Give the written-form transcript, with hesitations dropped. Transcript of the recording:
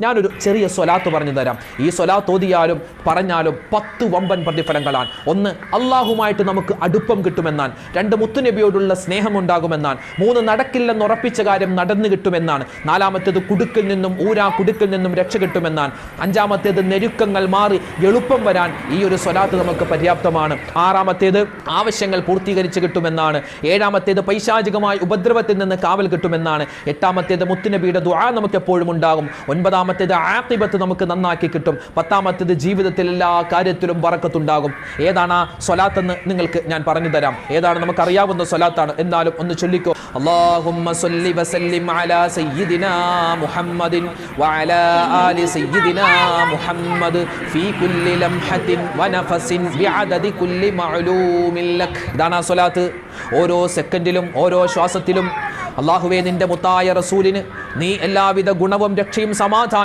ഞാനൊരു ചെറിയ സ്വലാത്ത് പറഞ്ഞു തരാം. ഈ സ്വലാത്ത് ഓതിയാലും പറഞ്ഞാലും 10 വമ്പൻ പ്രതിഫലങ്ങളാണ്. 1, അള്ളാഹുമായിട്ട് നമുക്ക് അടുപ്പം കിട്ടുമെന്നാണ്. 2, മുത്തുനബിയോടുള്ള സ്നേഹമുണ്ടാകുമെന്നാണ്. 3, നടക്കില്ലെന്ന് ഉറപ്പിച്ച കാര്യം നടന്നു കിട്ടുമെന്നാണ്. 4, കുടുക്കിൽ നിന്നും കുടുക്കിൽ നിന്നും രക്ഷ കിട്ടുമെന്നാണ്. 5, നെരുക്കങ്ങൾ മാറി എളുപ്പം വരാൻ ഈ ഒരു സ്വലാത്ത് നമുക്ക് പര്യാപ്തമാണ്. 6, ആവശ്യങ്ങൾ പൂർത്തീകരിച്ച് കിട്ടുമെന്നാണ്. 7, പൈശാചികമായ ഉപദ്രവത്തിൽ നിന്ന് കാവൽ കിട്ടുമെന്നാണ്. 8, മുത്തുനബിയുടെ ദുആ നമുക്ക് എപ്പോഴും ഉണ്ടാകും. 9, ആഖിബത്ത് നമുക്ക് നന്നാക്കി കിട്ടും. 10, ജീവിതത്തിൽ എല്ലാ കാര്യത്തിലും ബറക്കത്തുണ്ടാകും. ഏതാണ് ആ സ്വലാത്ത് എന്ന് നിങ്ങൾക്ക് ഞാൻ പറഞ്ഞു തരാം. ഏതാണ് നമുക്കറിയാവുന്ന സ്വലാത്താണ്, എന്നാലും ഒന്ന് ചൊല്ലിക്കോ. അല്ലാഹുമ്മ സ്വല്ലി വസല്ലിം അലാ സയ്യിദിനാ മുഹമ്മദിൻ വഅലാ ആലി സയ്യിദിനാ മുഹമ്മദ് ഫീ കുല്ലി ലംഹത്തിൻ വനഫസിൻ ബിഅദദി കുല്ലി മഅലൂമിൻ ലക്. ഇതാണ് ആ സ്വലാത്ത്. ഓരോ സെക്കൻഡിലും ഓരോ ശ്വാസത്തിലും അല്ലാഹുവേ നിന്റെ മുത്തായ റസൂലിന് നീ എല്ലാവിധ ഗുണവും രക്ഷയും സമാധാനം